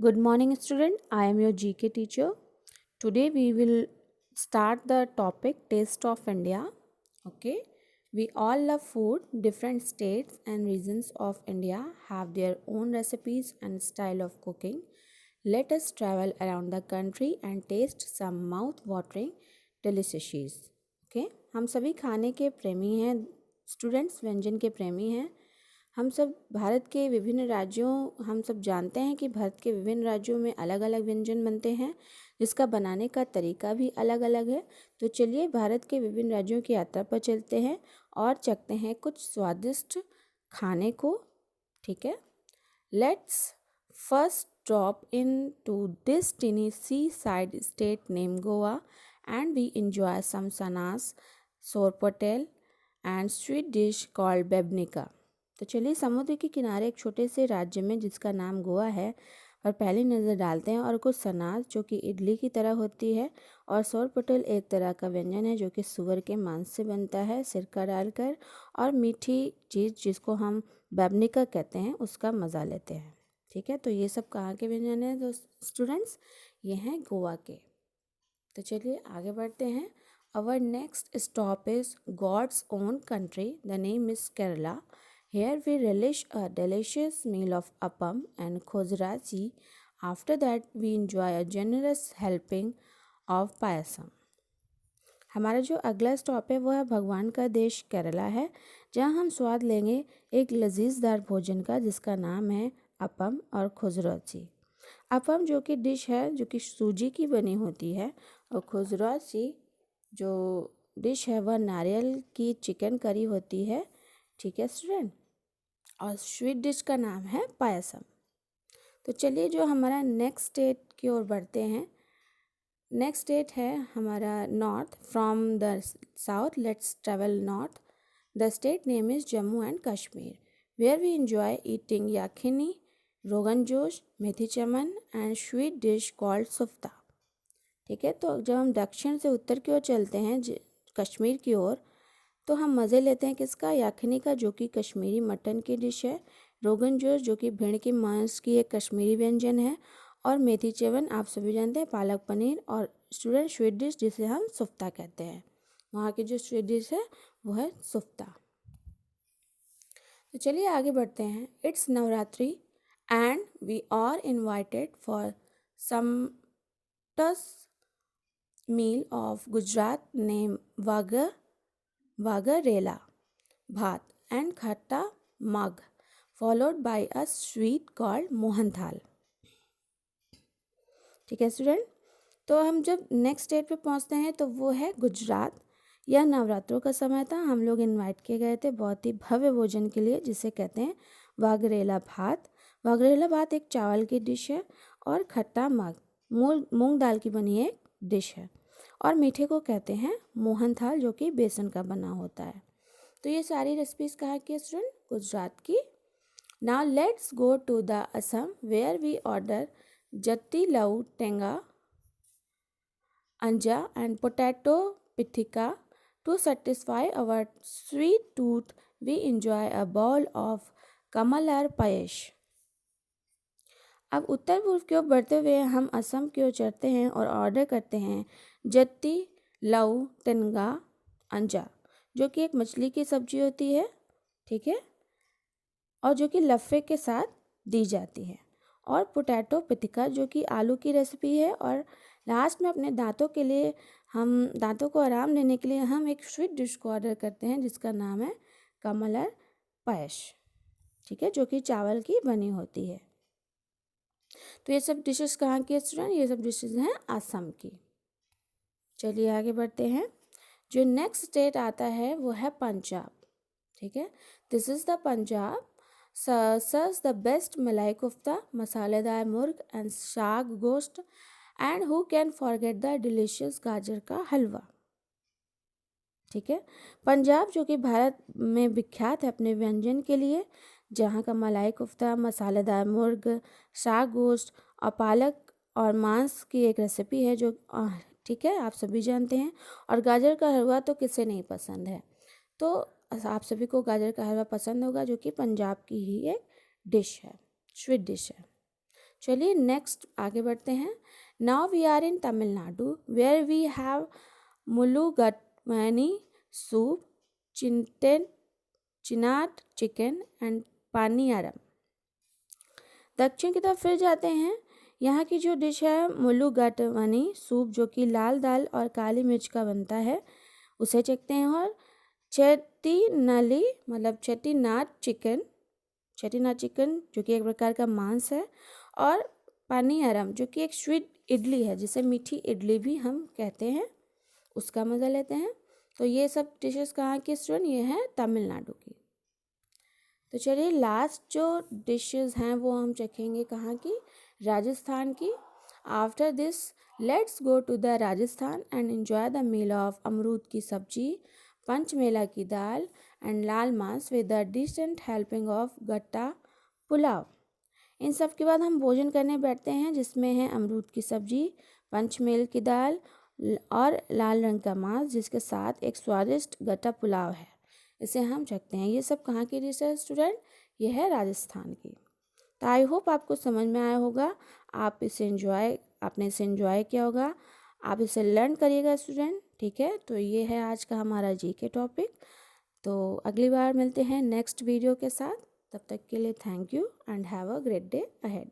Good morning, student. I am your GK teacher. Today we will start the topic Taste of India. Okay. We all love food. Different states and regions of India have their own recipes and style of cooking. Let us travel around the country and taste some mouth-watering delicious. Okay. हम सभी खाने के प्रेमी हैं. Students व्यंजन के प्रेमी हैं. हम सब भारत के विभिन्न राज्यों हम सब जानते हैं कि भारत के विभिन्न राज्यों में अलग अलग व्यंजन बनते हैं जिसका बनाने का तरीका भी अलग अलग है। तो चलिए भारत के विभिन्न राज्यों की यात्रा पर चलते हैं और चखते हैं कुछ स्वादिष्ट खाने को। ठीक है, let's first drop into this tiny seaside state name Goa and we enjoy some sannas sorpotel and sweet dish called bebinca. तो चलिए समुद्र के किनारे एक छोटे से राज्य में जिसका नाम गोवा है और पहली नज़र डालते हैं और कुछ सनाज जो कि इडली की तरह होती है और सोरपोटेल एक तरह का व्यंजन है जो कि सुअर के मांस से बनता है सिरका डालकर और मीठी चीज़ जिसको हम बेबनिका कहते हैं उसका मज़ा लेते हैं। ठीक है, तो ये सब कहाँ के व्यंजन हैं तो स्टूडेंट्स ये हैं गोवा के। तो चलिए आगे बढ़ते हैं। Our next stop is God's own country. The name is Kerala. Here we relish a delicious meal of appam and khozrachi. After that we enjoy a generous helping of payasam. हमारा जो अगला स्टॉप है वो है भगवान का देश केरला है, जहाँ हम स्वाद लेंगे एक लजीजदार भोजन का जिसका नाम है अपम और खुजराची। अपम जो कि डिश है जो कि सूजी की बनी होती है और खुजराची जो डिश है वह नारियल की चिकन करी होती है। ठीक है स्टूडेंट, और स्वीट डिश का नाम है पायसम। तो चलिए जो हमारा नेक्स्ट स्टेट की ओर बढ़ते हैं। नेक्स्ट स्टेट है हमारा north. From the south let's travel north. The state name is Jammu and Kashmir where we enjoy eating yakhni, rogan josh, methi chaman and sweet dish called sufta. ठीक है, तो जब हम दक्षिण से उत्तर की ओर चलते हैं कश्मीर की ओर तो हम मज़े लेते हैं किसका, याखनी का जो कि कश्मीरी मटन की डिश है, रोगन जोश जो कि भेड़ के मांस की एक कश्मीरी व्यंजन है और मेथी चेवन आप सभी जानते हैं पालक पनीर और स्टूडेंट स्वीट डिश जिसे हम सुफ्ता कहते हैं। वहाँ की जो स्वीट डिश है वो है सुफ्ता। तो चलिए आगे बढ़ते हैं। It's Navratri and we are invited for sumptuous meal of Gujarat named Vagarela Bhat and Khatta Mug, followed by a sweet called Mohanthal. ठीक है स्टूडेंट, तो हम जब नेक्स्ट स्टेट पे पहुंचते हैं तो वो है गुजरात। यह नवरात्रों का समय था, हम लोग इनवाइट किए गए थे बहुत ही भव्य भोजन के लिए जिसे कहते हैं वागरेला भात। वागरेला भात एक चावल की डिश है और खट्टा मग मूंग दाल की बनी एक डिश है और मीठे को कहते हैं मोहन थाल जो कि बेसन का बना होता है। तो ये सारी रेसिपीज़ कहाँ की स्टूडेंट, गुजरात की। Now let's go to the Assam where we order jati lau tenga anja and potato pitika. To satisfy our sweet tooth we enjoy a bowl of kamalar payesh. अब उत्तर पूर्व की ओर बढ़ते हुए हम असम की ओर चढ़ते हैं और ऑर्डर करते हैं जत्ती लऊ टेंगा अंजा जो कि एक मछली की सब्जी होती है। ठीक है, और जो कि लफ़े के साथ दी जाती है, और पोटैटो पिटिका जो कि आलू की रेसिपी है, और लास्ट में अपने दांतों के लिए हम दांतों को आराम देने के लिए हम एक स्वीट डिश को ऑर्डर करते हैं जिसका नाम है कमलर पायश। ठीक है, जो कि चावल की बनी होती है। तो ये सब डिशेस कहाँ की स्टूडेंट, ये सब डिशेस हैं आसाम की। चलिए आगे बढ़ते हैं। जो नेक्स्ट स्टेट आता है वो है पंजाब। ठीक है, this is the Punjab serves the best malai kofta, मसालेदार मुर्ग एंड साग गोश्त and who can forget the delicious गाजर का हलवा। ठीक है, पंजाब जो कि भारत में विख्यात है अपने व्यंजन के लिए, जहाँ का मलाई कोफ्ता, मसालेदार मुर्ग, साग गोश्त और पालक और मांस की एक रेसिपी है जो ठीक है आप सभी जानते हैं, और गाजर का हलवा तो किसे नहीं पसंद है। तो आप सभी को गाजर का हलवा पसंद होगा जो कि पंजाब की ही एक डिश है, स्वीट डिश है। चलिए नेक्स्ट आगे बढ़ते हैं। Now we are in Tamil Nadu where we have mulligatawny soup, Chettinad chicken and paniyaram. दक्षिण की तरफ फिर जाते हैं। यहाँ की जो डिश है मुलुगट्टमनी सूप, जो कि लाल दाल और काली मिर्च का बनता है, उसे चखते हैं। और चेट्टीनली मतलब चेट्टीनाड चिकन जो कि एक प्रकार का मांस है, और पानियारम जो कि एक स्वीट इडली है, जिसे मीठी इडली भी हम कहते हैं, उसका मज़ा लेते हैं। तो ये सब डिशेस कहाँ की स्टूडेंट? ये हैं तमिलनाडु की। तो चलिए लास्ट जो डिशेस हैं वो हम चखेंगे कहाँ की? राजस्थान की। After this let's go to the Rajasthan and enjoy the meal of amrood की सब्जी, पंचमेला की dal and laal maas with the decent helping of gatta pulao. इन सब के बाद हम भोजन करने बैठते हैं, जिसमें है अमरूद की सब्जी, पंचमेल की दाल और लाल रंग का मांस, जिसके साथ एक स्वादिष्ट गट्टा पुलाव है। इसे हम चखते हैं। ये सब कहाँ की डिश है स्टूडेंट? ये है राजस्थान की। तो आई होप आपको समझ में आया होगा। आपने इसे एंजॉय किया होगा, आप इसे लर्न करिएगा स्टूडेंट। ठीक है, तो ये है आज का हमारा जीके टॉपिक। तो अगली बार मिलते हैं नेक्स्ट वीडियो के साथ। तब तक के लिए thank you and have a great day ahead.